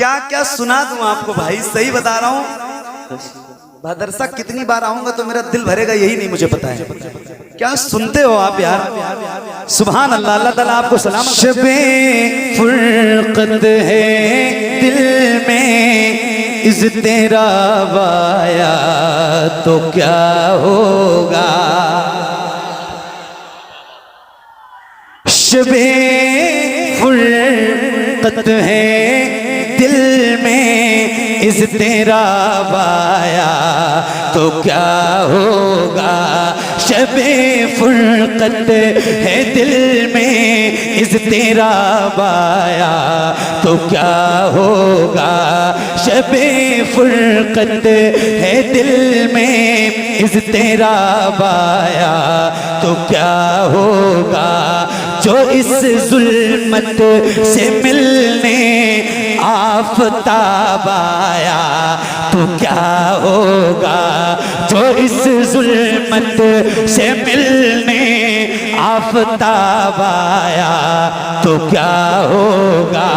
क्या क्या सुना दूं आपको भाई, सही बता रहा हूँ। भदरसा कितनी बार आऊंगा तो मेरा दिल भरेगा यही नहीं मुझे पता है। क्या सुनते हो आप यार, सुभान अल्लाह। अल्लाह ताला आपको सलामत। शबे फुरकत है दिल में, इस तेरा वाया तो क्या होगा। शबे फुरकत है दिल में, इस तेरा वाया तो क्या होगा। शबे फुरकत है दिल में, इस तेरा वाया तो क्या होगा। शबे फुरकत है दिल में, इस तेरा वाया तो क्या होगा। जो इस जुल्मत से मिलने आफताब आया तो क्या होगा। जो इस जुल्मत से मिलने आफताब आया तो क्या होगा।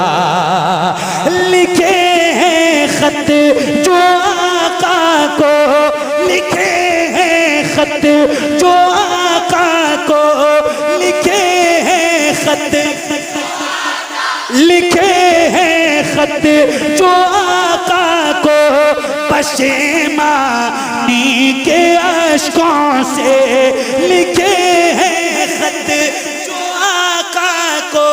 लिखे हैं खत जो आका को, लिखे हैं खत जो आका को, लिखे हैं खत, लिखे हैं खत जो आका को पशेमानी के अश्कों से। लिखे हैं खत जो आका को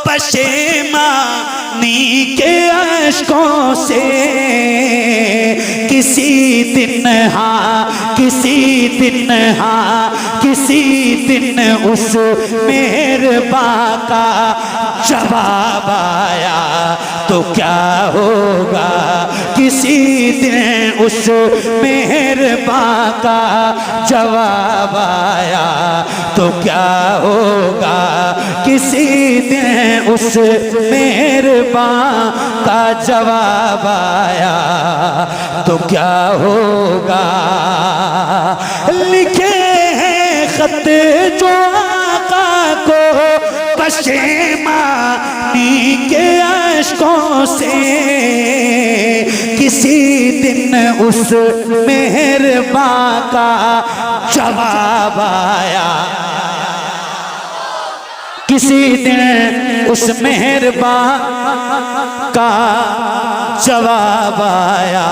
पशेमानी के अश्कों से। किसी दिन हाँ, किसी दिन हाँ, किसी दिन उस मेहरबां का जवाब आया तो क्या होगा। किसी दिन उस मेहरबां का जवाब आया तो क्या होगा। किसी दिन उस मेहरबां का जवाब आया तो क्या होगा। लिखे हैं खत जो आका को पशेमानी के अश्कों से। किसी दिन उस मेहरबां का जवाब आया, किसी दिन उस मेहरबां का जवाब आया।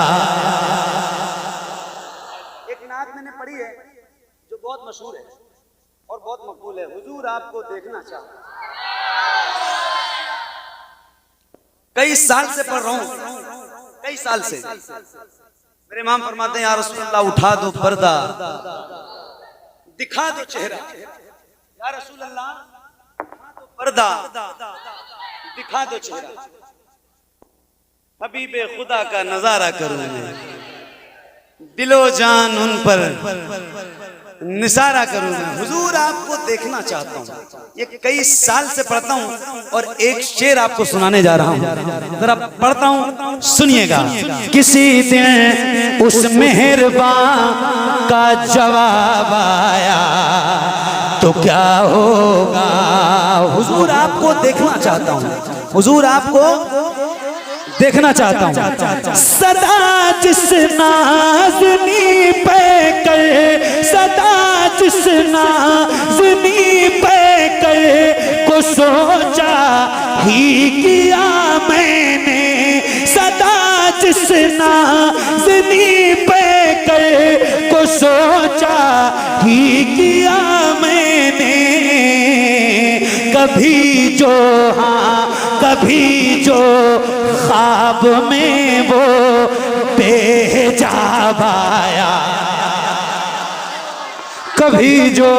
एक नात मैंने पढ़ी है जो बहुत मशहूर है और बहुत मकबूल है। हुजूर आपको देखना चाहता, कई साल से पढ़ रहा हूं, कई साल से। मेरे इमाम फरमाते हैं या रसूल अल्लाह उठा दो पर्दा, दिखा दो चेहरा। या रसूल अल्लाह उठा दो पर्दा, दिखा दो चेहरा। हबीबे खुदा का नजारा करूं मैं, दिलो जान उन पर निसारा करूं मैं। हुजूर आपको देखना चाहता हूं। ये कई साल से पढ़ता हूं और एक शेर आपको सुनाने जा रहा हूं, जरा पढ़ता हूं, सुनिएगा। किसी दिन उस मेहरबां का जवाब आया तो क्या होगा। हुजूर आपको देखना चाहता हूं, हुजूर आपको देखना चाहता हूं। सदा जिस नाज़नी पे कर, सदा जिस नाज़नी पे कर को सोचा ही किया मैंने। सदा जिस नाज़नी पे कर को सोचा ही किया मैंने। कभी जो हाँ, कभी जो ख्वाब में वो बेहिजाब आया, कभी जो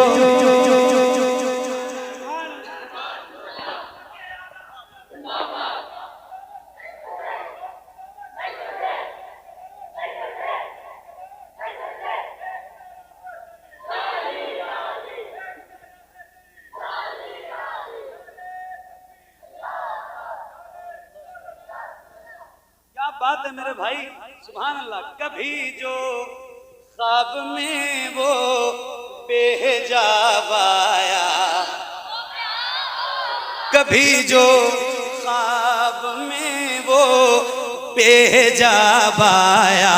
बात है मेरे भाई, सुभान अल्लाह। कभी जो ख्वाब में वो बेहिजाब आया, कभी जो ख्वाब में वो पेजाबाया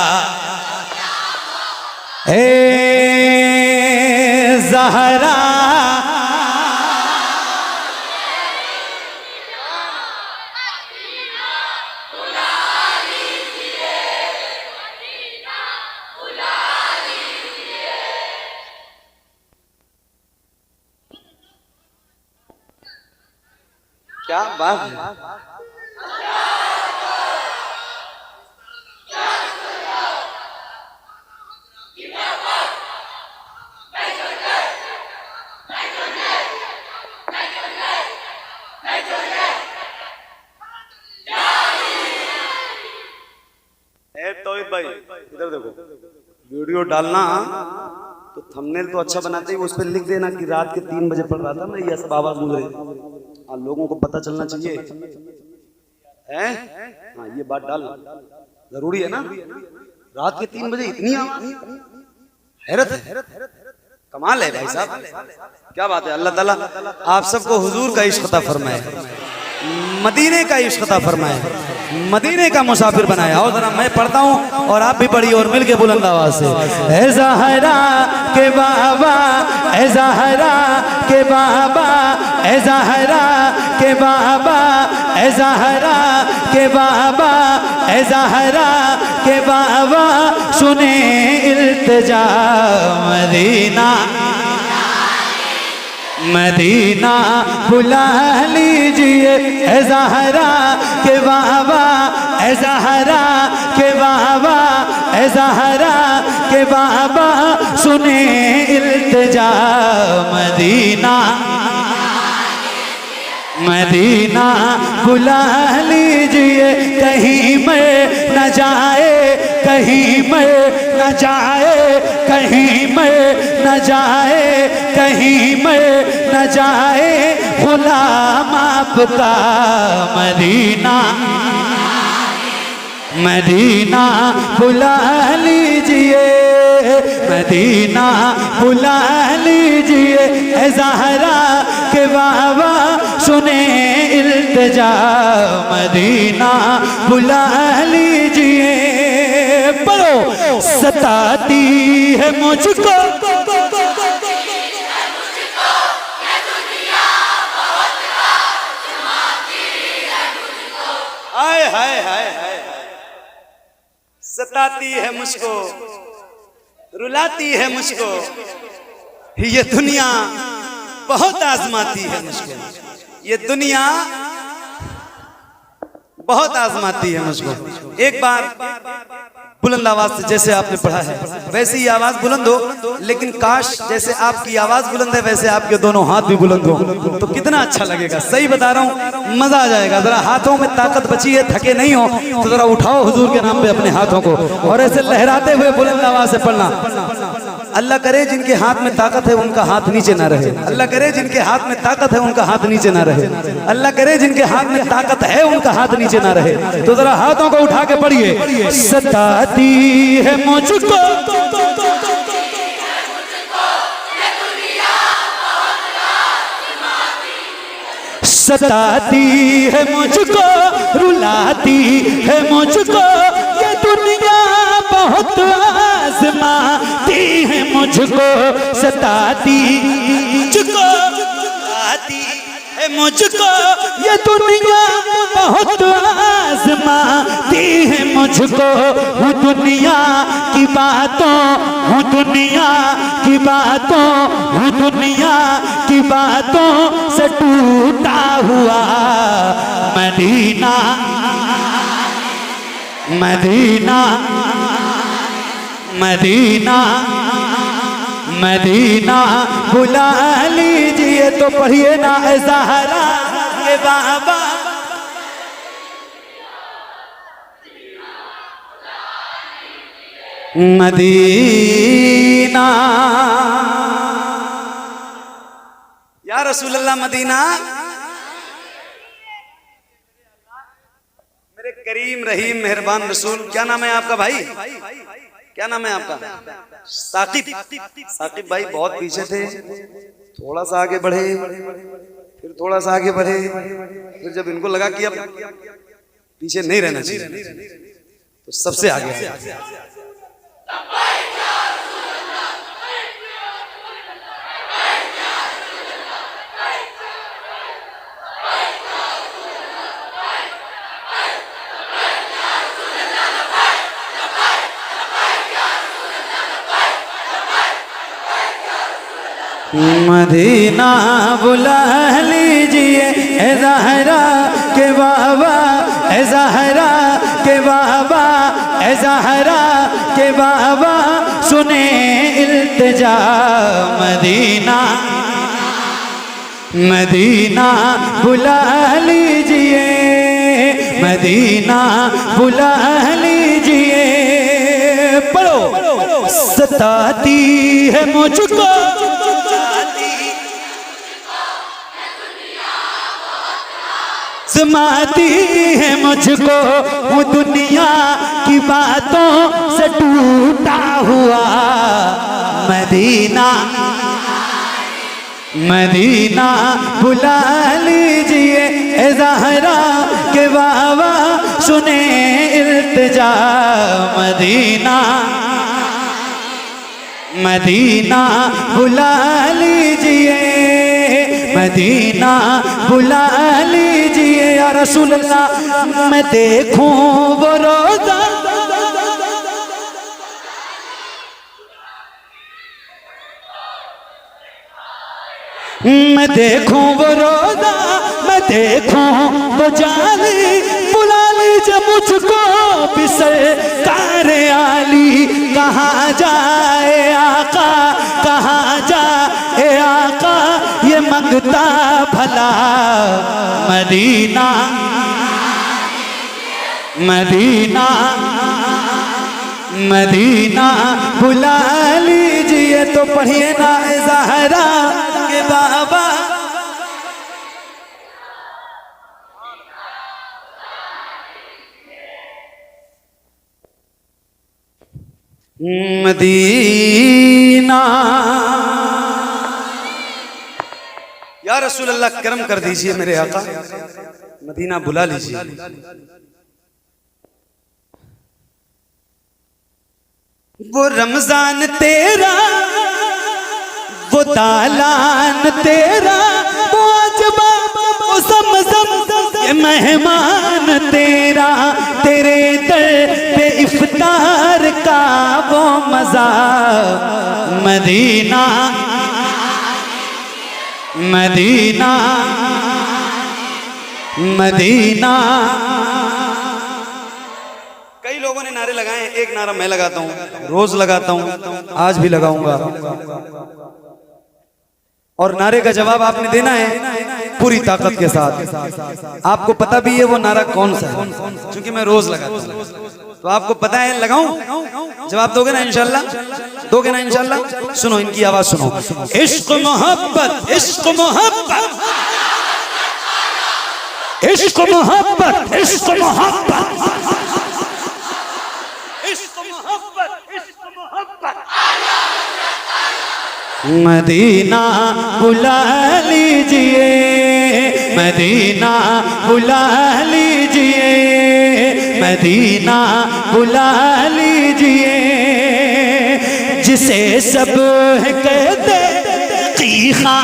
ए ज़हरा क्या बात है। तौहीद भाई इधर देखो, वीडियो डालना तो थंबनेल तो अच्छा बनाते ही उस पर लिख देना कि रात के 3 बजे पढ़ रहा था मैं, ये सब आवाज गुजरे, लोगों को पता चलना चाहिए है। हाँ ये बात डालना जरूरी है ना, रात के 3 बजे इतनी आवाज, हैरत है, कमाल है भाई साहब, क्या बात है। अल्लाह ताला आप सबको हुजूर का इश्क अता फरमाए, मदीने का इश्क अता फरमाए, मदीने का मुसाफिर बनाया। और जरा मैं पढ़ता हूँ और आप भी पढ़िए और मिलके बुलंद आवाज से। ए ज़हरा के बाबा, ए ज़हरा के बाबा, ए ज़हरा के बाबा, ए ज़हरा के बाबा, ए ज़हरा के बाबा, सुने इल्तिजा मदीना मदीना बुला लीजिए। ए ज़हरा के बाबा, ए ज़हरा के बाबा, ए ज़हरा के बाबा, सुने इल्तिजा मदीना मदीना बुला लीजिए। कहीं मैं न जाए, कहीं मैं न जाए, कहीं मैं न जाए, कहीं मैं न जाए गुलाम आपका मदीना मदीना बुला लीजिए, मदीना बुला लीजिए। ए ज़हरा के बाबा, सुने इल्तिजा मदीना बुला लीजिए। पढ़ो, सताती है मुझको हाय हाय हाय हाय, सताती है मुझको, रुलाती है मुझको, ये दुनिया बहुत आजमाती है मुझको, ये दुनिया बहुत आजमाती है मुझको। एक बार बुलंद आवाज से, जैसे आपने पढ़ा है वैसे ही आवाज बुलंद हो, लेकिन काश जैसे आपकी आवाज बुलंद है वैसे आपके दोनों हाथ भी बुलंद हो तो कितना अच्छा लगेगा। सही बता रहा हूँ, मजा आ जाएगा। जरा हाथों में ताकत बची है, थके नहीं हो तो जरा उठाओ हुजूर के नाम पे अपने हाथों को और ऐसे लहराते हुए बुलंद आवाज से पढ़ना। अल्लाह करे जिनके हाथ में ताकत है उनका हाथ नीचे ना रहे, अल्लाह करे जिनके हाथ में ताकत है उनका हाथ नीचे ना रहे, अल्लाह करे जिनके हाथ में ताकत है उनका हाथ नीचे ना रहे। तो जरा हाथों को उठा के पढ़िए। सताती है मुझको सताती है मुझको, रुलाती है मुझको, ये दुनिया बहुत आज़माती है मुझको। सताती मुझको, सताती है मुझको, ये दुनिया बहुत आज़माती है मुझको। हूँ दुनिया की बातों, हूँ दुनिया की बातों, हूँ दुनिया की बातों से टूटा हुआ मदीना मदीना मदीना मदीना बुला लीजिए। तो पढ़िए ना, ए ज़हरा के बाबा, मदीना या रसूल अल्लाह मदीना। मेरे करीम रहीम मेहरबान रसूल, क्या नाम है आपका भाई? क्या नाम है आपका? साकिब। साकिब भाई बहुत पीछे थे, थोड़ा सा आगे बढ़े, फिर थोड़ा सा आगे बढ़े, फिर जब इनको लगा कि अब पीछे नहीं रहना चाहिए तो सबसे आगे मदीना बुला लीजिए ए ज़हरा के बाबा, ए ज़हरा के बाबा, ए ज़हरा के बाबा, सुने इल्तिजा। मदीना मदीना बुला लीजिए, मदीना बुला लीजिए। पढ़ो। सताती है मुझको समाती है मुझको वो दुनिया की बातों से टूटा हुआ। मदीना मदीना बुला लीजिए ए ज़हरा के बाबा, सुने इल्तिजा। मदीना मदीना बुला लीजिए, मदीना बुला लीजिए या रसूल अल्लाह। मैं देखूं वो रोज़ा, मैं देखूं वो रोज़ा, मैं देखूं वो जाली। बुला लीजिए मुझको भी सरकार आली। कहाँ जाए आका, कहाँ जाए आका, ये मंगता भला। मदीना मदीना मदीना बुला लीजिए। तो पढ़िए ना ए ज़हरा के बाबा। मदीना या रसूल अल्लाह करम कर दीजिए मेरे आका, मदीना बुला लीजिए। वो रमजान तेरा, वो दालान तेरा, वो अजबा, वो ज़मज़म, ये मेहमान तेरा। तेरे दर पे इफ्तार का वो मज़ा। Medina Medina Medina. कई लोगों ने नारे लगाए, एक नारा मैं लगाता हूँ, रोज लगाता हूँ, आज भी लगाऊंगा। और नारे का जवाब आपने देना है पूरी ताकत के साथ। आपको पता भी है वो नारा कौन सा है, क्योंकि मैं रोज लगाता हूँ। तो आपको पता है, लगाऊं? जवाब दोगे ना इंशाल्लाह? दोगे ना इंशाल्लाह? सुनो इनकी आवाज सुनो। इश्क मोहब्बत, इश्क मोहब्बत, इश्क मोहब्बत, इश्क मोहब्बत, इश्क मोहब्बत, इश्क मोहब्बत। मदीना बुला लीजिए, मदीना बुला लीजिए, मदीना बुला लीजिए। जिसे सब कहते कीखा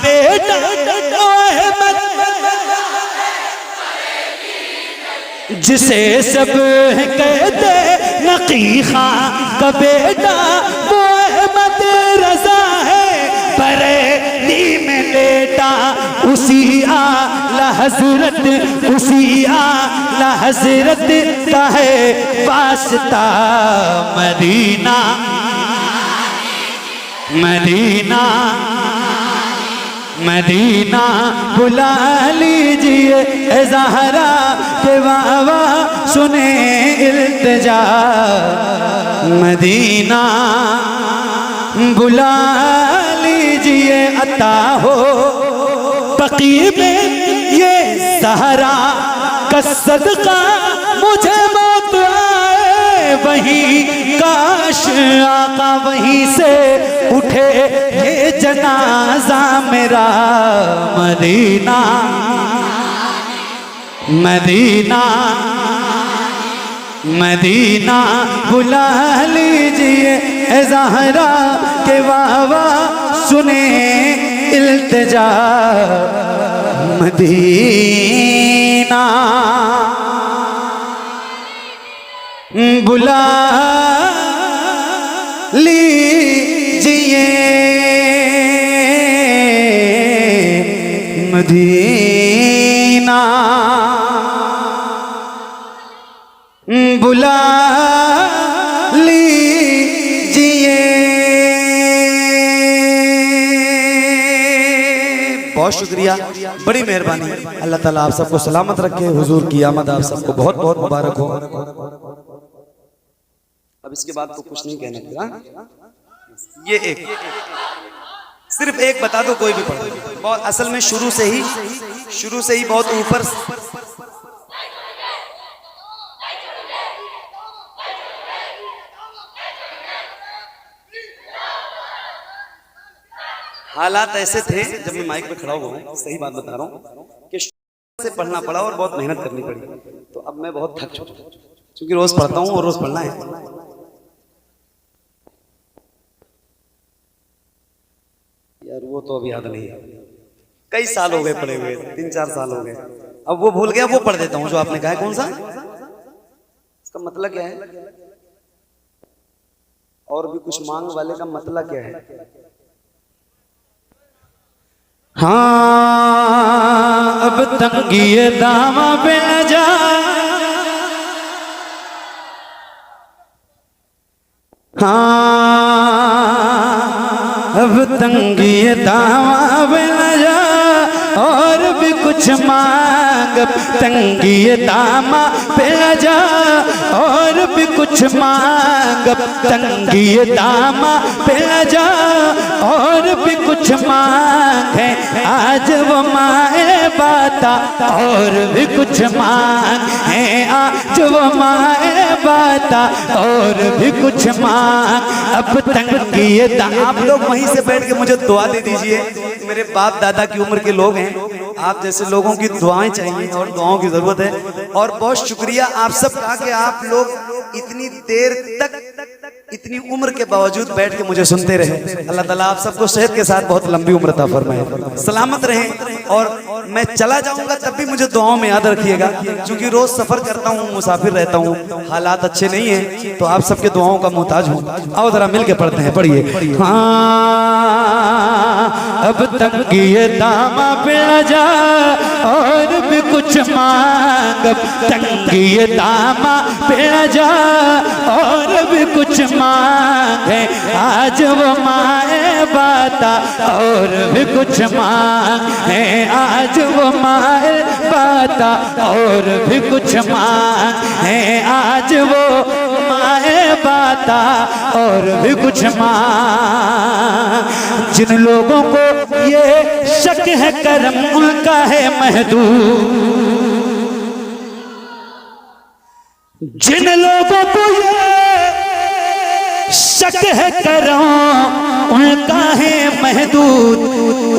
बेटा, जिसे सब कहते नकीखा का बेटा, वो अहमद रजा है बरेली में लेटा। उसी आला हजरत, उसी आला हजरत का है वास्ता। मदीना मदीना मदीना बुला लीजिए ए ज़हरा के बाबा, सुने इल्तिजा। मदीना बुला लीजिए, अता हो बकी में ये ज़हरा का सदका। मुझे मौत आए वहीं, काश आका वहीं से उठे ये जनाजा मेरा। मदीना मदीना मदीना बुला लीजिए ए ज़हरा के वावा सुने इल्तिजा मदीना बुला लीजिए मदीना बुला लीजिए। बहुत शुक्रिया, बड़ी मेहरबानी। अल्लाह ताला आप सबको सलामत रखे, हुजूर की आमद आप सबको बहुत बहुत मुबारक हो। अब इसके बाद तो कुछ नहीं कहना पड़ा। ये एक सिर्फ एक बता दो, कोई भी पढ़ो। बहुत असल में शुरू से ही बहुत ऊपर हालात ऐसे थे जब मैं माइक पे खड़ा हुआ हूँ, सही बात बता रहा हूँ कि शुरू से पढ़ना पड़ा और बहुत मेहनत करनी पड़ी। तो अब मैं बहुत थक चुका हूँ क्योंकि रोज पढ़ता हूँ और रोज पढ़ना है। यार वो तो अब याद नहीं है, कई साल हो गए पढ़े हुए, 3-4 साल हो गए। अब वो भूल गया, वो पढ़ देता हूँ जो आपने कहा है। कौन सा? इसका मतलब क्या है? और भी कुछ मांग वाले का मतलब क्या है? हाँ अब तंगी दामा पे न जा, हाँ अब तंगी दामा पे न जा, और भी कुछ मांग। तंगी दामा पे न जा और भी कुछ मांग, तंगी दामा पे न जा और भी कुछ मांग है। आज वो माए बाता और भी कुछ मांग है, आज वो माए बाता और भी कुछ मांग। अब तंगी दामा। आप लोग वहीं से बैठ के मुझे दुआ दे दीजिए, मेरे बाप दादा की उम्र के लोग हैं, आप जैसे लोगों की दुआएं चाहिए और दुआओं की जरूरत है। और बहुत शुक्रिया आप सब का कि आप लोग इतनी देर तक इतनी उम्र के बावजूद बैठ के मुझे सुनते रहे। अल्लाह ताला आप सबको सेहत के साथ बहुत लंबी उम्र अता फरमाए, सलामत रहें। और मैं चला जाऊंगा तब भी मुझे दुआओं में याद रखिएगा, क्योंकि रोज सफर करता हूँ, मुसाफिर रहता हूँ, हालात अच्छे नहीं है, तो आप सबके दुआओं का मोहताज हूँ। आओ जरा मिल के पढ़ते हैं, पढ़िए। हाँ अब तक ये दामा पे न जा और भी कुछ मांग, तंगी ये दामा पे न जा और भी कुछ मांग है। आज वो माए बाता और भी कुछ मांग है, आज वो माए बाता और भी कुछ मांग है, आज वो माए बाता और भी कुछ मांग। जिन लोगों को ये शक है करम उनका है महदूद, जिन लोगों को ये शक है करम उनका है महदूद,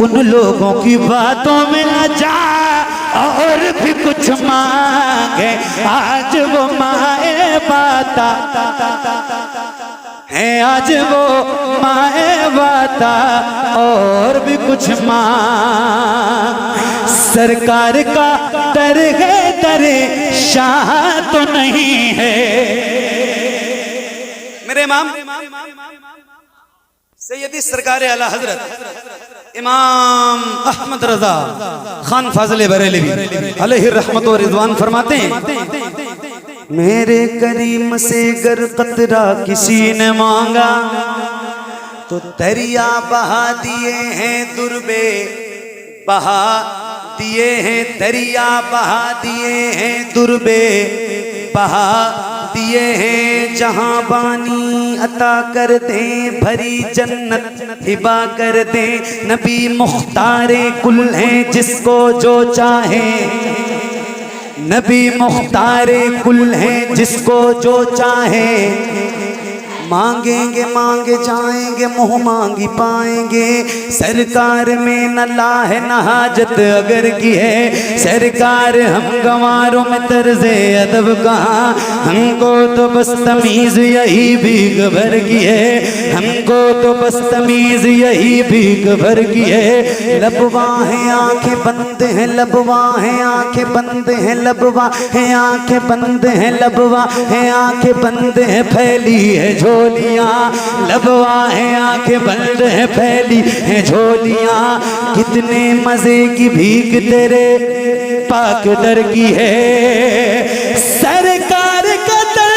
उन लोगों की बातों में न जा और भी कुछ मांगे। आज वो माए बाता है, आज वो माए बाता और भी कुछ मांग। सरकार का दर है, दरे शाह तो नहीं है। मेरे इमाम सैयदी सरकार आला हजरत इमाम अहमद रजा खान फाजिल बरेलवी अलैहि रहमत व रिजवान फरमाते हैं, मेरे करीम से गर कतरा किसी ने मांगा तो दरिया बहा दिए हैं दुर्बे, बहा दिए हैं दरिया, बहा दिए हैं दुर्बे, बहा दिए हैं जहां बानी अता कर दे, भरी जन्नत हिबा कर दे। नबी मुख्तारे कुल हैं जिसको जो चाहे, नबी मुख्तारे कुल हैं जिसको जो चाहे, मांगेंगे मांगे जाएंगे मुँह मांगी पाएंगे। सरकार में न लाहे न हाजत अगर की है, सरकार हम गंवारों में तर्ज़े अदब कहाँ, हमको तो बस तमीज़ यही भीख भर की है, हमको तो बस तमीज़ यही भीख भर की है। लबवा है आंखें बंद हैं, लबवा है आंखें बंद हैं, लबवा है आंखें बंद हैं, लबवा है आंखें बंद हैं, फैली है झोलियाँ, लबवा है आंखें बंद हैं, फैली है झोलियाँ। कितने मजे की भीख तेरे पाक दर की है, सरकार का दर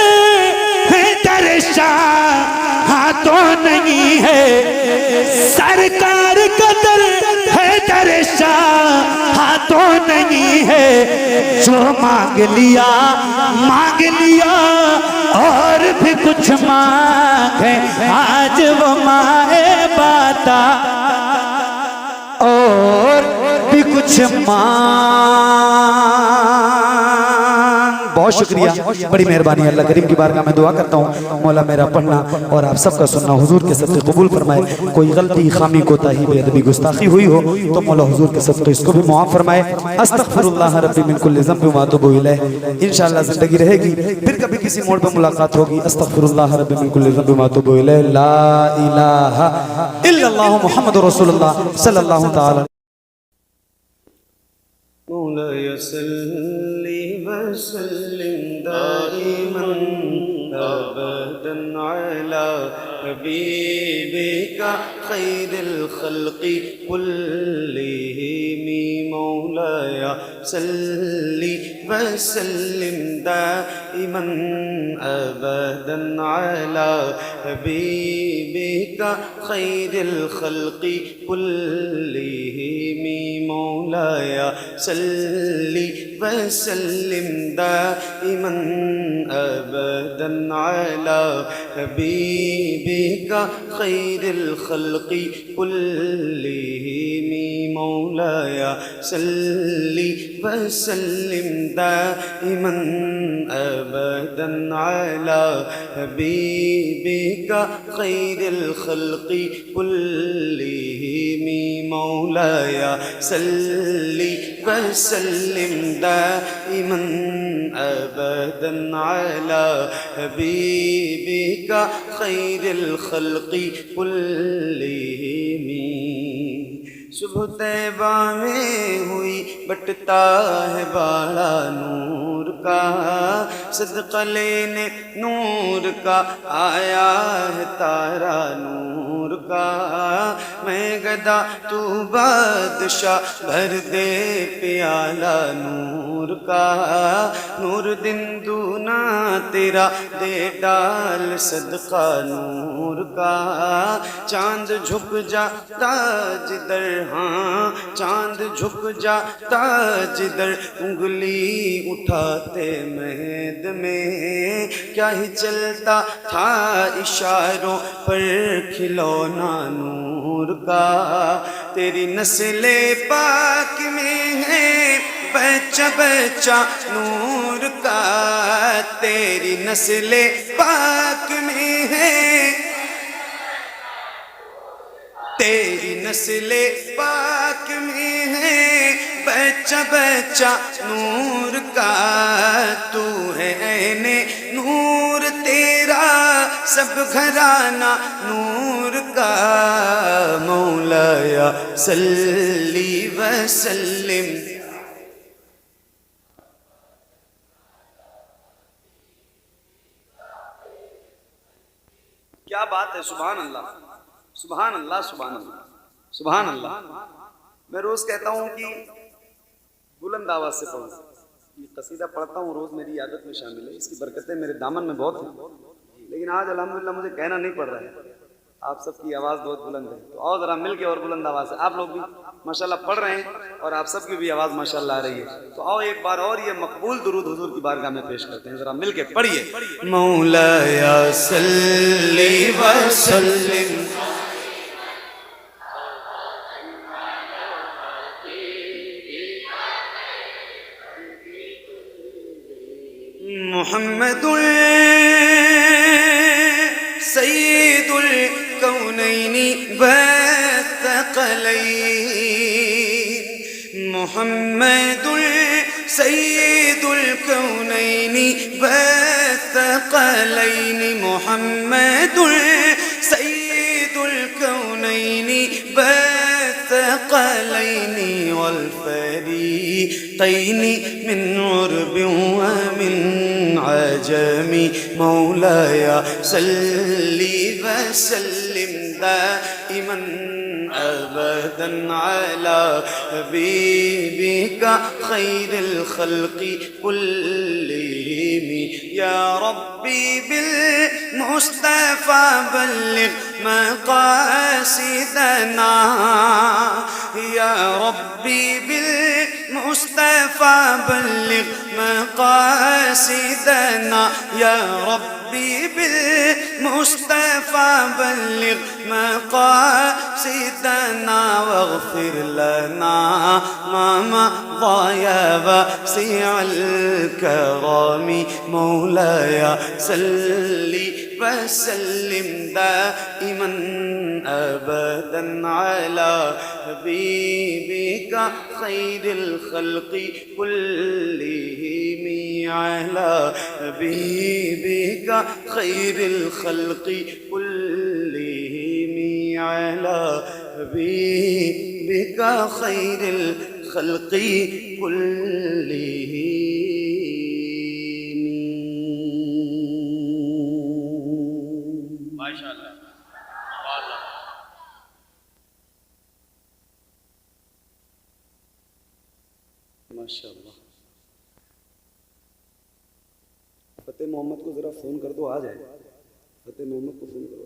है दरशा हाथों नहीं है, सरकार का दर है दरशा हाथों नहीं है। जो मांग लिया और भी कुछ मांगे, आज वो माए बाता और भी कुछ बहुत शुक्रिया, बड़ी मेहरबानी। अल्लाह करीम की बारगाह में दुआ करता हूँ मौला मेरा पढ़ना और आप सबका सुनना हुजूर के सदक़े कबूल फरमाए। कोई गलती खामी कोताही बेअदबी गुस्ताखी हुई हो तो मौला हुजूर के सदक़े इसको भी मुआफ़ फरमाए। अस्तग़फिरुल्लाह रब्बी मिन कुल्लि ज़ंबि व अतूबु इलैह। इंशाअल्लाह ज़िंदगी रहेगी फिर कभी किसी मोड़ पर मुलाकात होगी। अस्तग़फिरुल्लाह रब्बी मिन कुल्लि ज़ंबि व अतूबु इलैह। ला इलाहा इल्लल्लाहु मुहम्मदुर रसूलुल्लाह सल्लल्लाहु तआला। मौलाया सल्ली व सल्लिम दाइमन अबदन अला हबीबिका खैरिल खल्क़ि कुल्लिहिम। मौलाया सल्ली व सल्लिम दाइमन अबदन अला हबीबिका खैरिल खल्क़ि कुल्लिहिम। मौलाया सल्ली व सल्लिम दाइमन अबदन अला हबीबिका खैरिल खल्क़ि कुल्लिहिम। मौलाया सल्ली व सल्लिम दाइमन अबदन अला हबीबिका खैरिल खल्क़ि कुल्लिहिम। मौलाया सल्ली व सल्लिम दाइमन अबदन अला हबीबिका खैरिल खल्क़ि कुल्लिहिम। सुबह तैबा में हुई बटता है बाड़ा नूर का, सदका लेने नूर का आया है तारा नूर का। मैं गदा तू बादशाह भर दे प्याला नूर का, नूर दिन दूना तेरा दे डाल सदका नूर का। चांद झुक जाता जिधर, हाँ चांद झुक जाता जिधर, उंगली उठाते महद में क्या ही चलता था इशारों पर खिलौना नूर का। तेरी नस्ले पाक में है बच्चा बच्चा नूर का, तेरी नस्ले पाक में है, तेरी नस्ले पाक में है बच्चा बच्चा नूर का। तू है ऐने नूर तेरा सब घराना नूर का। मौलाया सल्ली व सल्लिम। क्या बात है, सुभान अल्लाह सुभान अल्लाह सुभान अल्लाह सुभान अल्लाह। मैं रोज़ कहता हूँ कि बुलंद आवाज़ से पढ़ो। ये कसीदा पढ़ता हूँ रोज़, मेरी आदत में शामिल है, इसकी बरकतें मेरे दामन में बहुत हैं। लेकिन आज अल्हम्दुलिल्लाह मुझे कहना नहीं पड़ रहा है, आप सबकी आवाज़ बहुत बुलंद है। तो आओ ज़रा मिल के और बुलंद आवाज़ से, आप लोग भी माशाल्लाह पढ़ रहे हैं और आप सबकी भी आवाज़ माशाल्लाह आ रही है। तो आओ एक बार और ये मकबूल दुरूद हुजूर की बारगाह में पेश करते हैं, ज़रा मिल के पढ़िए। मौलाया सल्ली व सल्लिम मुहम्मदुल सय्यदुल कौनैनि वत्थक़लैन मुहम्मदुल सय्यदुल कौनैनि वत्थक़लैन मुहम्मदुल सय्यदुल कौनैनि वत्थक़लैन वल्फरीक़ैन मिन उर्ब व मिन अजम मौलाय सल्ली व सल्लिम दाइमन अबदन अला हबीबिका खैरिल खल्क़ि कुल्लिहिम या रब्बी बिल मुस्तफ़ा बल्लिग़ मक़ासिदना या रब्बी बिल मुस्तफ़ा बल्लिग़ मक़ासिदना या रब्बी बिल मुस्तफ़ा बल्लिग़ मक़ासिदना वग़फ़िर लना मा मज़ा या वासिअल करम मौलाय सल्ली वसल्लिम दाइमन अबदन अला हबीबिका खैरिल खल्क़ि कुल्लिहिम अला हबीबिका खैरिल खल्क़ि कुल्लिहिम अला हबीबिका खैरिल खल्क़ि कुल्लिहिम। माशाअल्लाह। फतेह मोहम्मद को जरा फोन कर दो, आ जाए। फतेह मोहम्मद को फोन करो।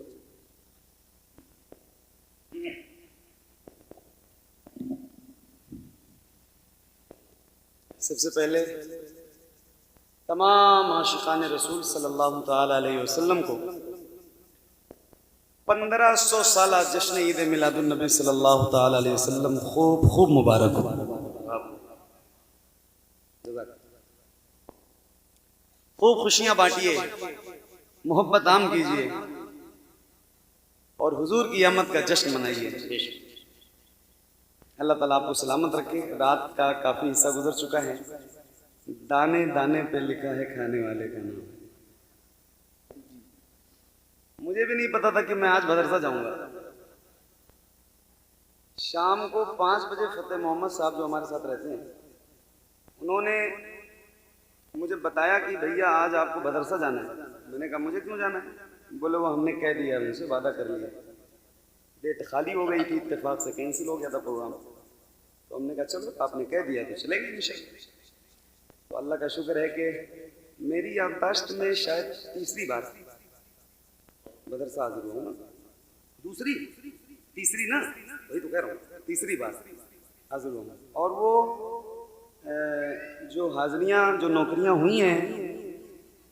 सबसे पहले तमाम आशिकान रसूल सल्लल्लाहु ताला अलैहि वसल्लम को 1500 साल जश्न ईद मिलादुन नबी सल्लल्लाहु ताला अलैहि वसल्लम खूब खूब मुबारक हो। खूब खुशियां बांटिए, मोहब्बत आम कीजिए और हुजूर की आमद का जश्न मनाइए। अल्लाह ताला आपको सलामत रखे। रात का काफ़ी हिस्सा गुजर चुका है। दाने दाने पे लिखा है खाने वाले का नाम। मुझे भी नहीं पता था कि मैं आज मदरसा जाऊंगा। शाम को 5 बजे फतेह मोहम्मद साहब जो हमारे साथ रहते हैं, उन्होंने मुझे बताया कि भैया आज आपको मदरसा जाना है। मैंने कहा मुझे क्यों जाना है? बोले वो हमने कह दिया, उनसे वादा कर लिया। डेट खाली हो गई थी, इत्तेफाक से कैंसिल हो गया था प्रोग्राम। तो हमने कहा चलो आपने कह दिया तो चलेंगे इंशाअल्लाह। तो अल्लाह का शुक्र है कि मेरी याददाश्त में शायद तीसरी बार मदरसा हाजिर हुआ ना, तीसरी ना, वही तो कह रहा हूँ, तीसरी बार हाजिर हुआ। और वो जो हाजिरियाँ जो नौकरियाँ हुई हैं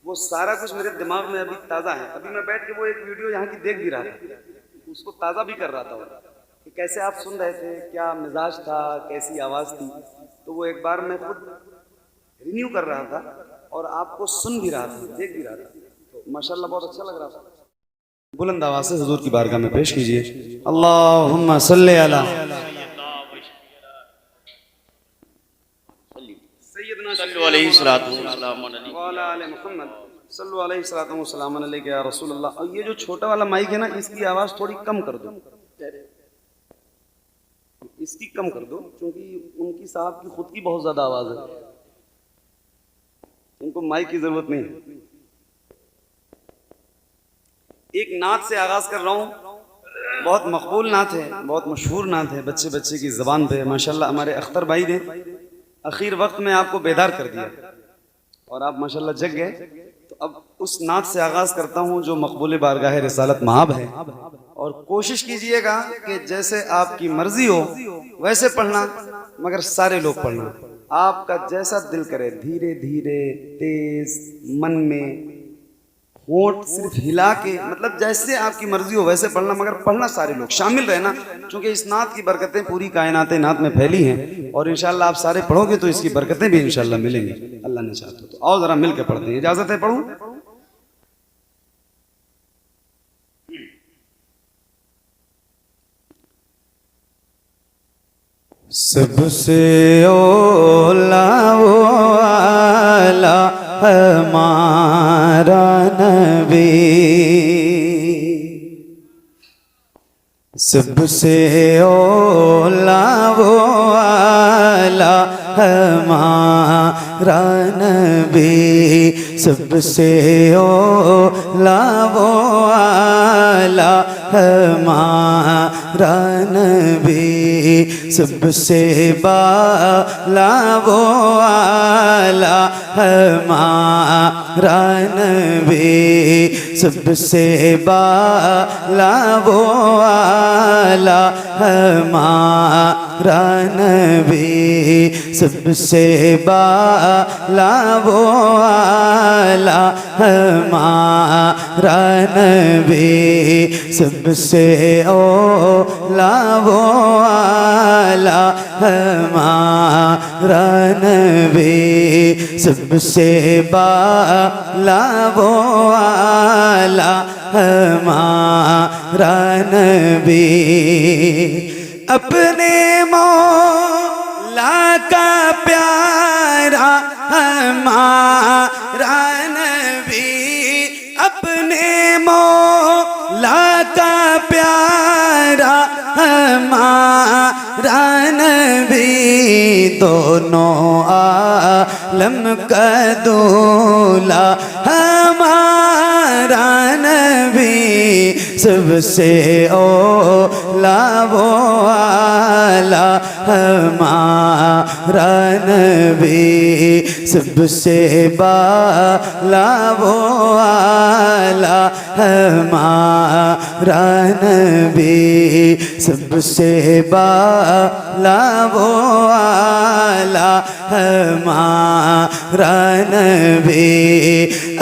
वो सारा कुछ मेरे दिमाग में अभी ताज़ा है। अभी मैं बैठ के वो एक वीडियो यहाँ की देख भी रहा था, उसको ताज़ा भी कर रहा था कि कैसे आप सुन रहे थे, क्या मिजाज था, कैसी आवाज़ थी। तो वो एक बार मैं खुद रिन्यू कर रहा था और आपको सुन भी रहा था, देख भी रहा था। तो माशाल्लाह बहुत अच्छा लग रहा था। बुलंद आवाज़ से हुजूर की बारगाह में पेश कीजिए अल्लाहुम्मा सल्ली अला सल्लु अलैहि सलातु व सलाम अलैहि व अला आले मुहम्मद सल्लु अलैहि सलातु व सलाम अलैका या रसूल अल्लाह। और ये जो छोटा वाला माइक है ना, इसकी आवाज़ थोड़ी कम कर दो, इसकी कम कर दो, क्योंकि उनकी साहब की खुद की बहुत ज़्यादा आवाज़ है, उनको माइक की ज़रूरत नहीं है। एक नात से आगाज़ कर रहा हूँ, बहुत मकबूल नात है, बहुत मशहूर नात है, बच्चे बच्चे की ज़बान पे माशाल्लाह। हमारे अख्तर भाई ने आखिर वक्त में आपको बेदार कर दिया और आप माशाल्लाह जग गए। तो अब उस नात से आगाज़ करता हूँ जो मकबूल बारगाह रिसालत महाब है। और कोशिश कीजिएगा कि जैसे आपकी मर्जी हो वैसे पढ़ना, मगर सारे लोग पढ़ना, आपका जैसा दिल करे, धीरे धीरे, तेज, मन में होंठ सिर्फ हिला के, मतलब जैसे आपकी मर्जी हो वैसे पढ़ना, मगर पढ़ना सारे लोग, शामिल रहना, क्योंकि इस नात की बरकतें पूरी कायनात नात में फैली हैं। और इंशाल्लाह आप सारे पढ़ोगे तो इसकी बरकतें भी इंशाल्लाह मिलेंगी, अल्लाह ने चाहा तो। आओ जरा मिल के पढ़ते हैं, इजाजत है पढ़ूं? सबसे ओला वो आला हमारा नबी, सबसे ओला वो आला हमारा नबी, सबसे ओला वो आला हमारा नबी, सबसे बाला वो आला हमारा नबी, सबसे बाला वो आला हमारा नबी, सबसे बाला वो आला हमारा नबी, सबसे ओला वो आला हमारा नबी, सबसे बाला वो आला हमारा नबी, अपने मौला का प्यारा हमारा नबी, अपने मौला का प्यारा हमारा नबी, दोनों आलम का दूल्हा हमारा नबी, सबसे ओला वो आला हमारा नबी, सबसे बाला वो आला हमारा नबी, सबसे बाला वो आला हमारा नबी,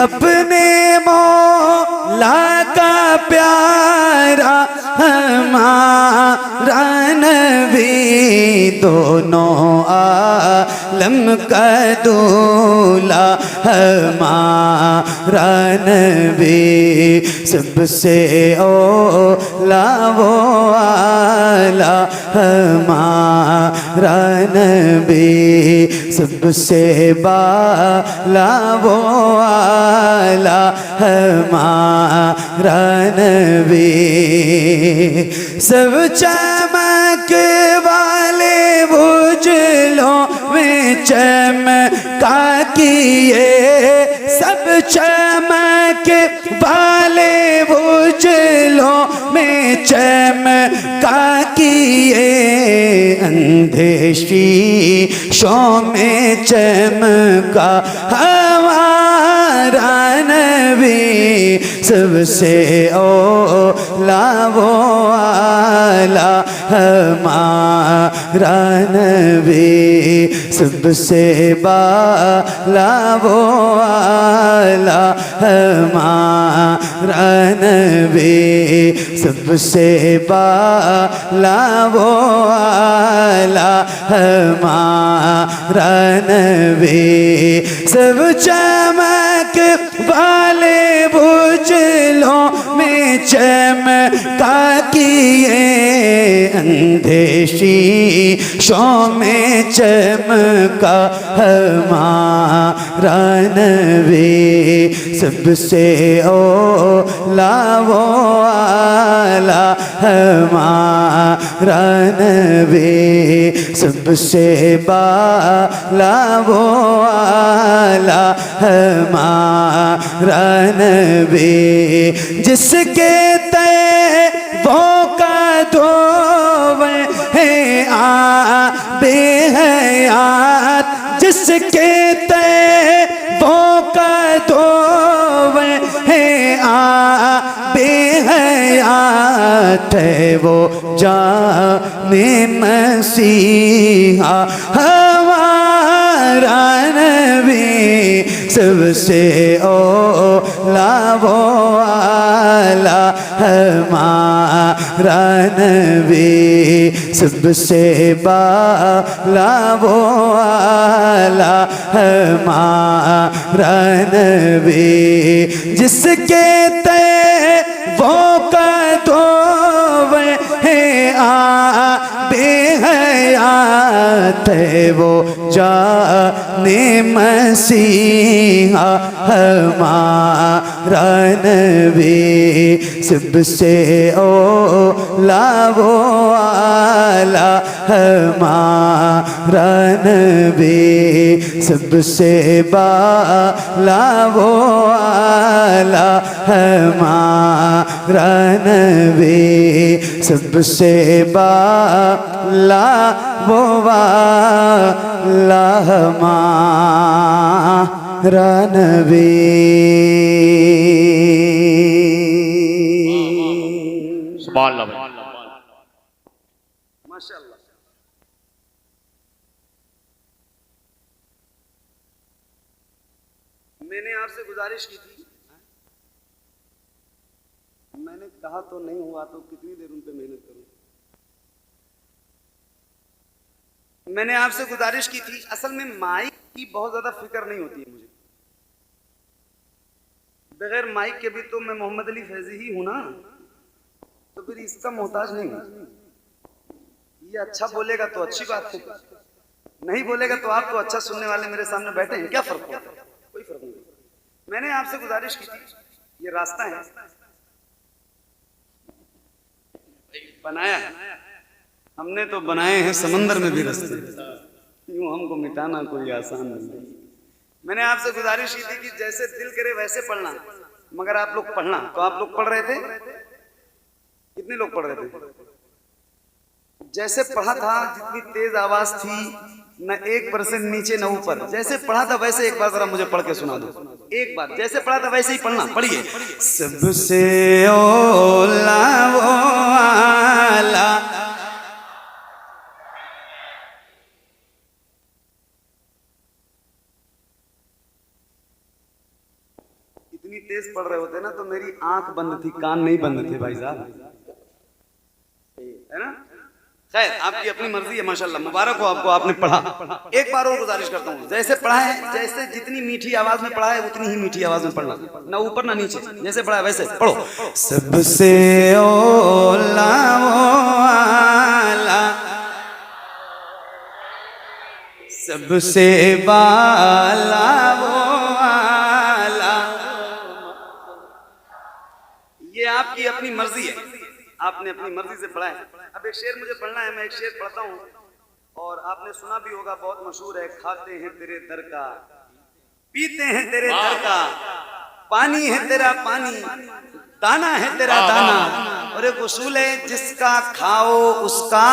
अपने मौला का प्यारा हमारा नबी, दोनों आलम का दूल्हा हमारा नबी, सबसे ओला वो आला हमारा नबी, सबसे बाला वो आला हमारा नबी, सब चमक वाले उजलों में चमका किए, सब चमक वाले उजलों में चमका किए, अंधे शीशों में चमका हमारा नबी, सबसे ओला वो आला हमारा नबी, सबसे बाला वो आला हमारा नबी, सबसे बाला वो आला हमारा नबी, सब चमक वाले उजलों में चमका किए, अंधे शीशों में चमका हमारा नबी, सबसे ओला वो आला हमारा नबी, सबसे बाला वो आला हमारा नबी, जिसके वो का धोवे है बेहयात, जिसके वो का धोवे है बेहयात, वो जाने मसीहा हमारा नबी, सबसे ओला वो आला हमारा नबी, सबसे बाला वो आला हमारा नबी, जिसके वो का धोवे है बेहयात है वो जाने मसीहा हमारा नबी सबसे ओला वो आला हमारा नबी सबसे बाला वो आला हमारा नबी सबसे बाला वो वाला हमारा नबी। सुभान अल्लाह। माशाअल्लाह। मैंने आपसे गुजारिश की थी, मैंने कहा तो नहीं हुआ तो कितनी देर उन पे मेहनत करूं। मैंने आपसे गुजारिश की थी, असल में माइक की बहुत ज्यादा फिक्र नहीं होती है मुझे, बगैर माइक के भी तो मैं मोहम्मद अली फैजी ही हूं ना, तो फिर इसका मोहताज नहीं हूं। ये अच्छा बोलेगा तो अच्छी बात है, नहीं बोलेगा तो आप तो अच्छा सुनने वाले मेरे सामने बैठे हैं, क्या फर्क पड़ता है? कोई फर्क नहीं। मैंने आपसे गुजारिश की थी, ये रास्ता है बनाया है हमने, तो बनाए हैं समंदर में भी रास्ते, यूं हमको मिटाना कोई आसान नहीं। मैंने आपसे गुजारिश की थी कि जैसे दिल करे वैसे पढ़ना, मगर आप लोग पढ़ना, तो आप लोग पढ़ रहे थे, कितने लोग पढ़ रहे थे? जैसे पढ़ा था, जितनी तेज आवाज थी, न 1% नीचे न ऊपर, जैसे पढ़ा था वैसे एक बार जरा मुझे पढ़ के सुना दो। एक बार जैसे पढ़ा था वैसे ही पढ़ना, पढ़िए। सबसे ओला वो आला, इतनी तेज पढ़ रहे होते ना तो मेरी आंख बंद थी, कान नहीं बंद थे भाई साहब, है ना? खैर, आपकी अपनी मर्जी है, माशाल्लाह, मुबारक हो आपको, आपने पढ़ा। एक बार और गुजारिश करता हूँ, जैसे पढ़ा है, जैसे जितनी मीठी आवाज में पढ़ा है उतनी ही मीठी आवाज में पढ़ना, ना ऊपर ना नीचे, जैसे पढ़ा है वैसे पढ़ो। सबसे ओला वो आला, सबसे बाला वो आला। ये आपकी अपनी मर्जी है, आपने अपनी मर्जी से पढ़ा है। अब एक शेर मुझे पढ़ना है, मैं एक शेर पढ़ता हूँ, और आपने सुना भी होगा, बहुत मशहूर है। खाते हैं तेरे दर का, पीते हैं तेरे दर का, पानी है तेरा पानी, दाना है तेरा दाना, और एक उसूल है, जिसका खाओ उसका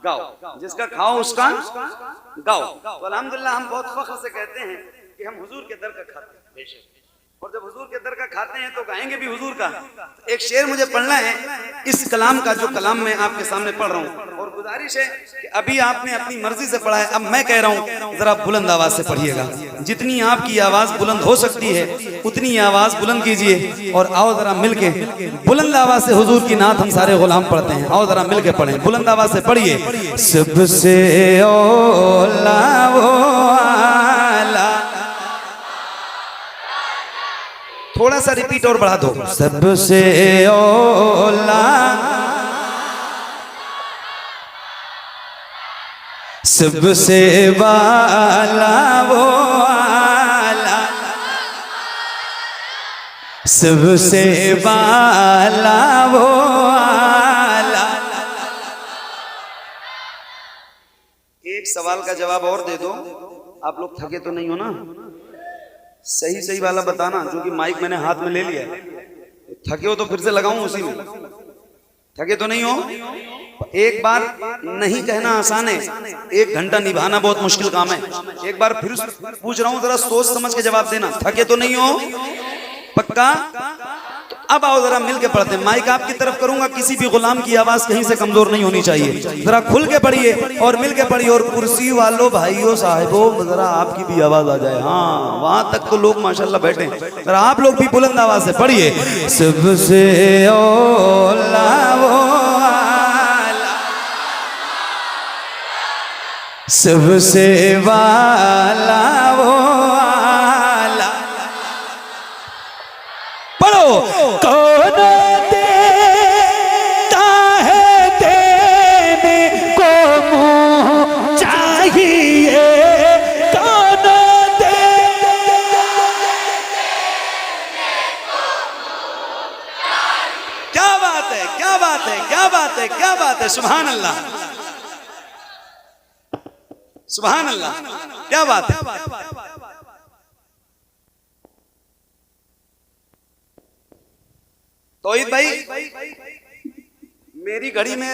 गाओ, जिसका खाओ उसका गाओ। तो अल्हम्दुलिल्लाह हम बहुत फख्र से कहते हैं कि हम हुजूर के दर का खाते हैं, और जब हुजूर के दर का खाते हैं तो गाएंगे भी हुजूर का। एक शेर मुझे पढ़ना है इस कलाम का, जो कलाम मैं आपके सामने पढ़ रहा हूँ, और गुजारिश है कि अभी आपने अपनी मर्जी से पढ़ा है, अब मैं कह रहा हूँ जरा बुलंद आवाज से पढ़िएगा, जितनी आपकी आवाज बुलंद हो सकती है उतनी आवाज बुलंद कीजिए, और आओ जरा मिलके बुलंद आवाज से हुजूर की नात हम सारे गुलाम पढ़ते हैं, आओ जरा मिलके पढ़ें, बुलंद आवाज से पढ़िए। सबसे ओला वो आला, थोड़ा सा रिपीट और बढ़ा दो। सबसे ओला, सबसे वाला वो आला, सबसे वाला वो आला। एक सवाल का जवाब और दे दो, आप लोग थके तो नहीं हो ना? सही सही वाला बताना, जो कि माइक मैंने हाथ में ले लिया है। थके हो तो फिर से लगाऊं उसी में, थके तो नहीं हो? एक बार नहीं कहना आसान है, 1 घंटा निभाना बहुत मुश्किल काम है। एक बार फिर पूछ रहा हूं, जरा सोच समझ के जवाब देना। थके तो नहीं हो? पक्का? अब आओ जरा मिल के पढ़ते हैं। माइक आपकी तरफ करूंगा, किसी भी गुलाम की आवाज कहीं से कमजोर नहीं होनी चाहिए। जरा खुल के पढ़िए और मिल के पढ़िए, और कुर्सी वालों भाइयों साहिबों जरा आपकी भी आवाज आ जाए। हाँ, वहां तक तो लोग माशाल्लाह बैठे, जरा आप लोग भी बुलंद आवाज से पढ़िए। सबसे ओला वो आला, सबसे वाला वो आला। पढ़ो। कौन देता क्या बात है, क्या बात है, क्या बात है। सुभान अल्लाह, सुभान अल्लाह, क्या बात है। तौहीद भाई, मेरी घड़ी में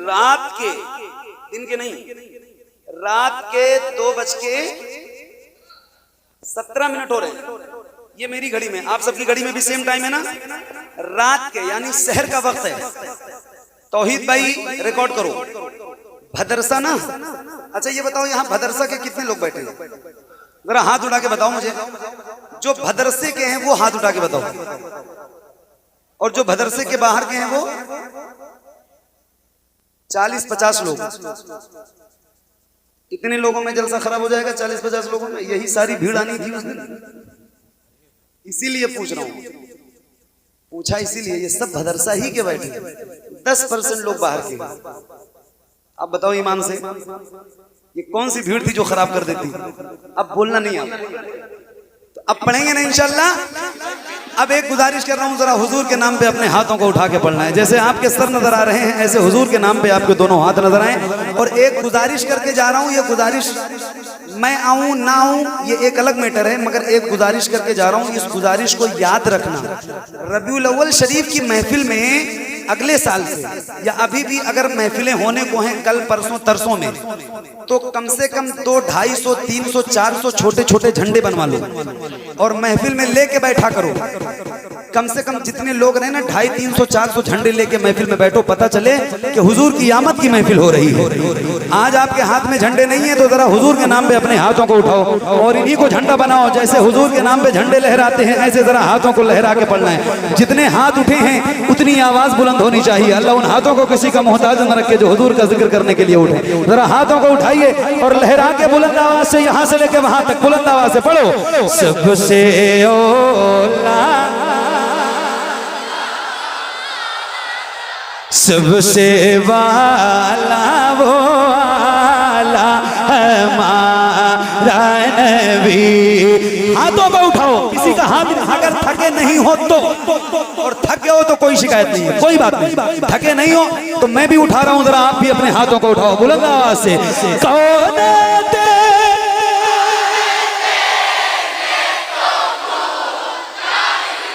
रात के, दिन के नहीं, रात के 2:17 हो रहे हैं। ये मेरी घड़ी में, आप सबकी घड़ी में भी सेम टाइम है ना, रात के यानी शहर का वक्त है। तौहीद भाई रिकॉर्ड करो। भदरसा ना, अच्छा ये बताओ यहाँ भदरसा के कितने लोग बैठे हैं? जरा हाथ उठा के बताओ मुझे। जो भदरसे के हैं वो हाथ उठा के बताओ, और जो भदरसे के बाहर के हैं वो 40-50 लोग। इतने लोगों में जलसा खराब हो जाएगा? 40-50 लोगों में? यही सारी भीड़ आनी थी उस दिन, इसीलिए पूछ रहा हूं। पूछा इसीलिए, ये सब भदरसा ही के बैठे, 10% लोग बाहर के। अब बताओ ईमान से, ये कौन सी भीड़ थी जो खराब कर देती? अब बोलना नहीं आता, तो अब पढ़ेंगे ना इंशाल्लाह। अब एक गुजारिश कर रहा हूं, जरा हुजूर के नाम पे अपने हाथों को उठा के पढ़ना है। जैसे आपके सर नजर आ रहे हैं, ऐसे हुजूर के नाम पे आपके दोनों हाथ नजर आए। और एक गुजारिश करके जा रहा हूं, ये गुजारिश मैं आऊं ना आऊं ये एक अलग मैटर है, मगर एक गुजारिश करके जा रहा हूं, इस गुजारिश को याद रखना। रबीउल अव्वल शरीफ की महफिल में अगले साल से, या अभी भी अगर महफिलें होने को हैं कल परसों तरसों में, तो कम से कम 200, 250, 300, 400 छोटे छोटे झंडे बनवा लो और महफिल में लेके बैठा करो। कम से कम जितने लोग रहे ना, 250, 300, 400 झंडे लेके महफिल में बैठो, पता चले कि हुजूर की आमद की महफिल हो रही है। आज आपके हाथ में झंडे नहीं है तो जरा हुजूर के नाम पे अपने हाथों को उठाओ और इन्हीं को झंडा बनाओ। जैसे हुजूर के नाम पे झंडे लहराते हैं, ऐसे जरा हाथों को लहरा के पढ़ना है। जितने हाथ उठे हैं उतनी आवाज बुलंद होनी चाहिए। अल्लाह उन हाथों को किसी का मोहताज न रखे जो हुजूर का जिक्र करने के लिए उठे। जरा हाथों को उठाइए और लहरा के बुलंद आवाज से यहाँ से लेके वहां तक बुलंद आवाज से पढ़ो। सबसे ओला, सबसे वाला वो आला हमारा नबी। हाथों को उठाओ, किसी का हाथ अगर थके नहीं हो तो, और थके हो तो कोई शिकायत नहीं है, कोई बात नहीं। थके नहीं हो तो मैं भी उठा रहा हूं, जरा आप भी अपने हाथों को उठाओ बुलंद आवाज से।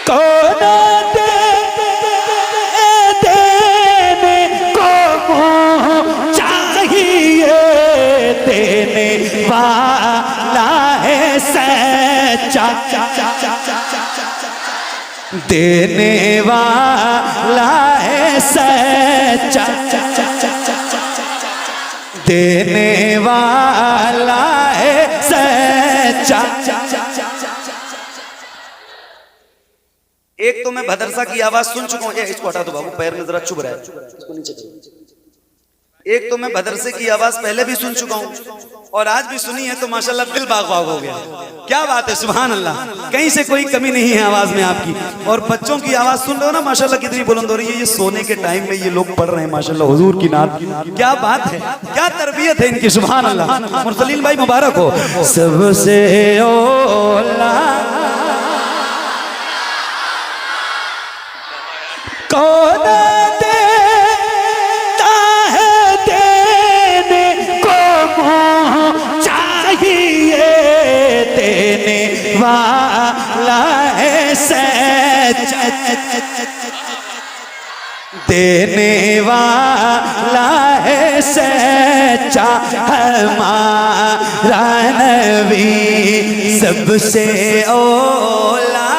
कौन वाला है सच्चा, देने वाला है सच्चा, देने वाला है सच्चा। एक तो मैं भदरसा की आवाज सुन चुका हूं, इसको हटा दो बाबू, पैर में जरा चुभ रहा है, इसको नीचे करो। एक तो मैं भदरसे की आवाज पहले भी सुन चुका हूं और आज भी सुनी है, तो माशाल्लाह दिल बाग बाग हो गया। क्या बात है, सुभान अल्लाह, कहीं से कोई कमी नहीं है आवाज में आपकी। और बच्चों की आवाज सुन रहे हो ना, माशाल्लाह कितनी बुलंद हो रही है। ये सोने के टाइम में ये लोग पढ़ रहे हैं माशाल्लाह हुजूर की नात। क्या बात है, क्या तरबियत है इनकी, सुभान अल्लाह। मुरसलीन भाई मुबारक हो। सबसे ओला कौन देता है, देने को चाहिए, देने वाला है सच्चा, देने वाला है सच्चा हमारा नबी। सबसे ओला,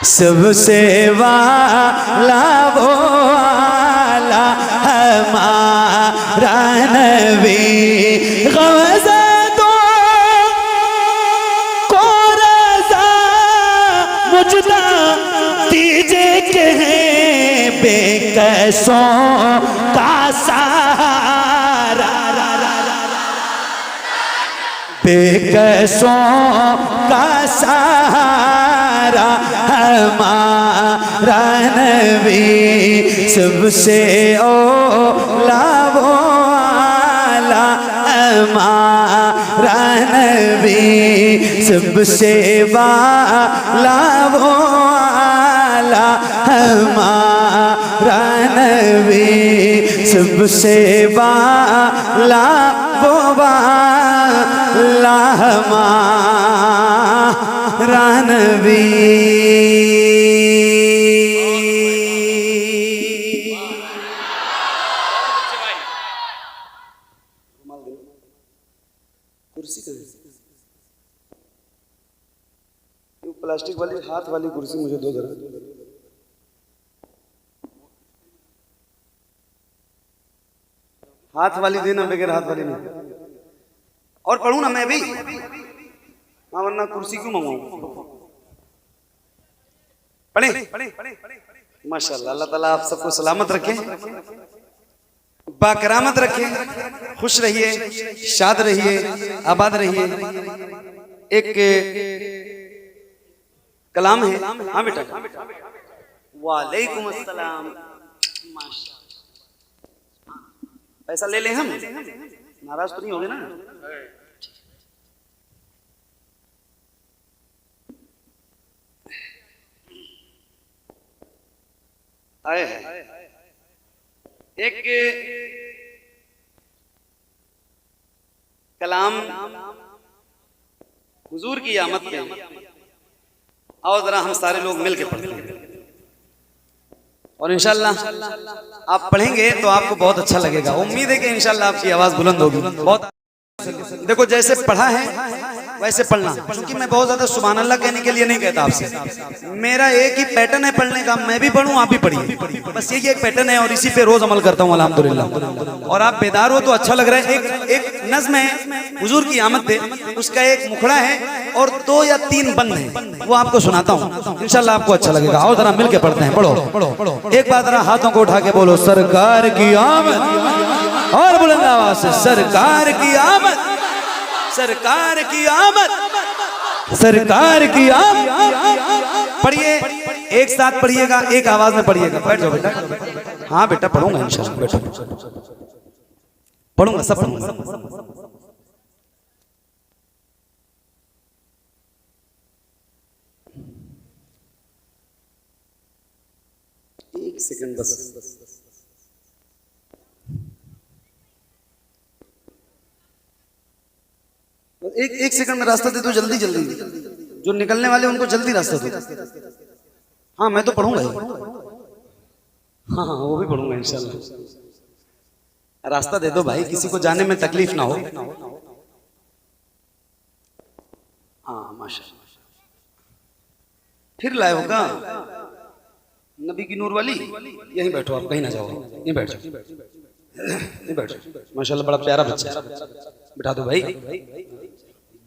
सबसे वाला वो आला हमारा नबी। गज़दों को रज़ा मुझदा दीजिए के हैं बेकसों का सहारा, बेकसों का सहारा हमारा नबी। सबसे ओला वो आला हमारा नबी सबसे वाला वो आला हमारा नबी सबसे वाला वो वाला हमारा नबी। कुर्सी कहाँ है? वो प्लास्टिक वाली हाथ वाली कुर्सी मुझे दो जरा। हाथ वाली देना, बगैर हाथ वाली नहीं। और पढ़ूं ना मैं भी, हाँ, वरना कुर्सी क्यों मंगवाऊं? पढ़े माशाल्लाह। अल्लाह ताला आप सबको सलामत रखे, बाकरामत रखे, खुश रहिए, शाद रहिए, आबाद रहिए। एक कलाम है। हाँ बेटा। वालेकुम अस्सलाम। पैसा ले लें हम, नाराज तो नहीं होंगे ना? आए हैं एक कलाम हुजूर की आमद पे, आओ जरा हम सारे लोग मिलके पढ़ते हैं और इंशाल्लाह आप पढ़ेंगे तो आपको बहुत अच्छा लगेगा। उम्मीद है कि इंशाल्लाह आपकी आवाज बुलंद होगी। बहुत देखो, जैसे पढ़ा है वैसे पढ़ना, क्योंकि मैं बहुत ज्यादा सुभान अल्लाह कहने के लिए नहीं कहता आपसे। मेरा एक ही पैटर्न है पढ़ने का, मैं भी पढ़ूं आप भी पढ़िए, बस यही एक पैटर्न है और इसी पे रोज अमल करता हूं अल्हम्दुलिल्लाह। और आप बेदार हो तो अच्छा लग रहा है। एक नज्म है हुजूर की आमद पे, उसका एक मुखड़ा है और 2 या 3 बंद है, वो आपको सुनाता हूँ, इंशाल्लाह आपको अच्छा लगेगा। आओ जरा मिल के पढ़ते हैं। पढ़ो एक बार जरा हाथों को उठा के बोलो, सरकार की आमद, और बुलंद आवाज से, सरकार की आमद, सरकार की आमद, सरकार की आमद। पढ़िए, एक साथ पढ़िएगा, एक आवाज में पढ़िएगा। बैठ जाओ बेटा। हाँ बेटा, पढ़ूंगा इंशाल्लाह, बैठो, पढ़ूंगा, सब पढ़ूंगा। एक सेकंड बस। एक सेकंड में रास्ता दे दो, जल्दी जल्दी, जो निकलने वाले उनको जल्दी रास्ता दो। हाँ मैं तो पढ़ूंगा ही। हाँ हाँ वो भी पढ़ूंगा इंशाल्लाह। रास्ता दे दो भाई, किसी को जाने में तकलीफ ना हो। हाँ माशाल्लाह। फिर लाए होगा नबी की नूर वाली। यहीं बैठो आप, कहीं ना जाओ, यहीं बैठ जाओ, यहीं बैठ जाओ। माशाल्लाह बड़ा प्यारा बच्चा है, बिठा दो भाई।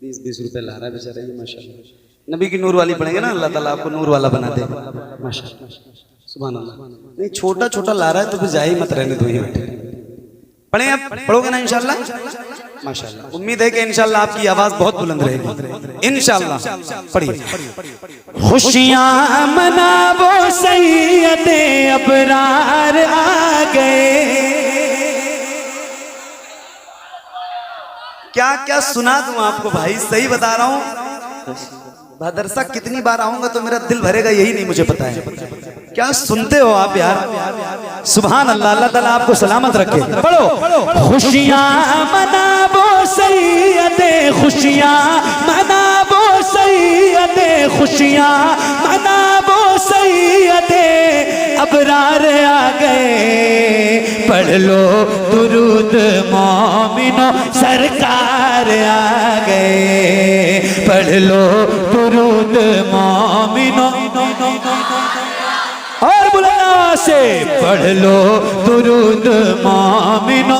20-20 रुपए ला रहा है बेचारा ये माशाल्लाह। नबी की नूर वाली पढ़ेंगे ना, अल्लाह ताला आपको नूर वाला बना दे माशाल्लाह, सुभान अल्लाह। नहीं छोटा छोटा ला रहा है तो फिर जा ही मत, रहने दो, यहीं बैठे पढ़े। आप पढ़ोगे ना इंशाल्लाह माशाल्लाह। उम्मीद है कि इंशाल्लाह आपकी आवाज बहुत बुलंद रहेगी इंशाल्लाह। पढ़िए। खुशियां मनावो सैयदे अबरार आ गए। क्या क्या सुना दूं आपको भाई, सही बता रहा हूं। मदरसा कितनी बार आऊंगा तो मेरा दिल भरेगा यही नहीं मुझे पता है। क्या सुनते हो आप यार, सुभान अल्लाह। अल्लाह ताला आपको सलामत रखे। पढ़ो। खुशियां मनावो सैयदे, खुशियां मनावो सैयदे, खुशियां मनावो सैयदे अबरार आ गए। पढ़ लो दुरूद मोमिनो, सरकार आ गए। पढ़ लो दुरूद मोमिनो, और बुलंद से पढ़ लो दुरूद मोमिनो,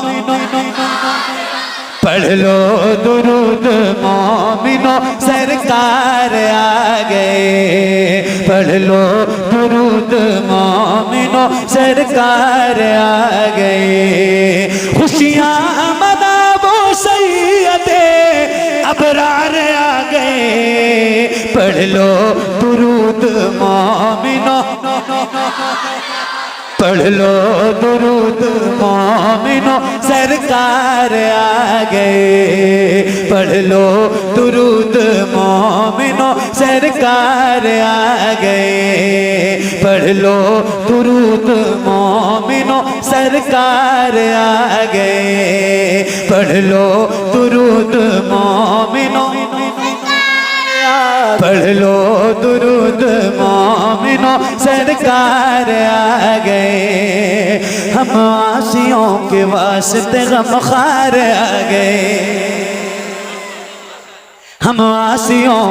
पढ़ लो दुरूद मोमिनो, सरकार आ गए। पढ़ लो दुरूद मोमिनो, सरकार आ गए। खुशियां मनावो सैयदे अबरार आ गए। पढ़ लो दुरूद मोमिनो, पढ़ लो दुरूद मोमिनो सरकार आ गए। पढ़ लो दुरूद मोमिनो सरकार आ गए। पढ़ लो दुरूद मोमिनो सरकार आ गए। पढ़ लो दुरूद मोमिनो, पढ़ लो दुरूद मोमिनो सरकार आ गए। हम आसियों के वास्ते गमखार आ गए। हम आसियों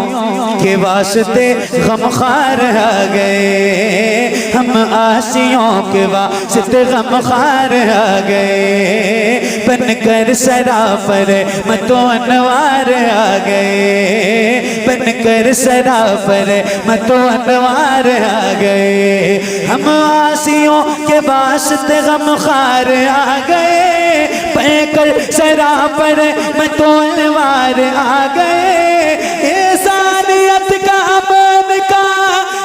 के वास्ते गमखार आ गए। हम आसियों के वास्ते गमखार आ गए। बनकर सराफर मतो अनवार आ गए। बनकर सराफर मतो अनवार आ गए। हम आसियों के वास्ते गमखार आ गए। बनकर सराफर मतो अनवार आ गए। इंसानियत का अमन का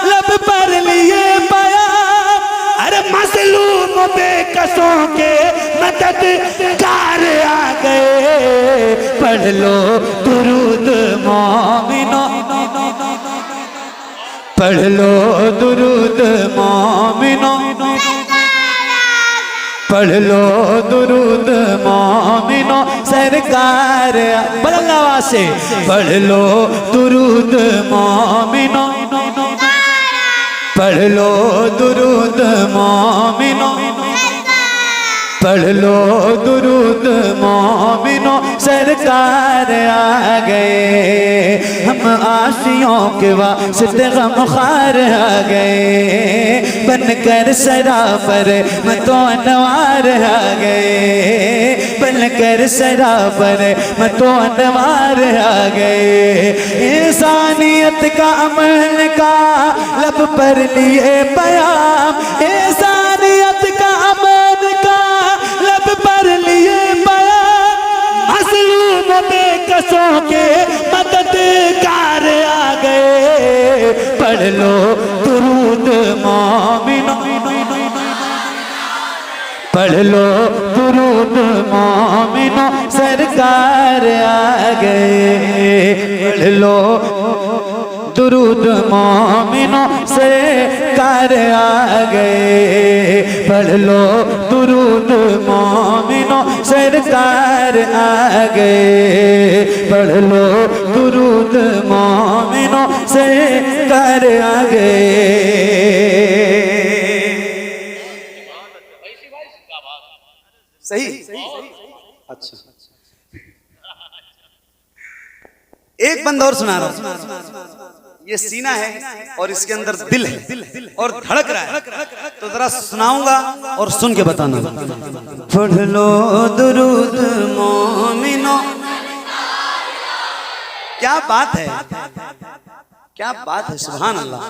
लब पर लिए बयान, अरे मजलूम बेकसों के मददगार आ गए। पढ़ लो दुरूद मोमिनो, पढ़ लो दुरूद मोमिनो, पढ़ लो दुरूद मोमिनो सरकार। बुलंद आवाज से पढ़ लो दुरूद मोमिनो, पढ़ लो दुरूद मोमिनो, पढ़ लो दुरूद मोमिनो सरकार आ गए। हम आशियों के वास्ते गमखार आ गए। बनकर सराफर मतो अनवार आ गए। बनकर सराफर मतो अनवार आ गए। इंसानियत का अमल का लब पर लिए बयान, इंसानियत का अमल का लब पर लिए बयान। मजलूम बेकसों के मददगार आ गए। पढ़ लो दुरूद मोमिनो, पढ़ लो दुरूद मोमिनो सरकार आ गए। पढ़ लो दुरूद मोमिनो सरकार आ गए। पढ़ लो दुरूद मोमिनो सरकार आ गए। पढ़ लो दुरूद मोमिनो सरकार आ गए। सही। अच्छा, एक बंद और सुना रहा हूं। ये सीना है और इसके अंदर दिल है और धड़क रहा है, तो जरा सुनाऊंगा और सुन के बताना। पढ़ लो दुरूद मोमिनो, क्या बात है, क्या बात है, सुभान अल्लाह।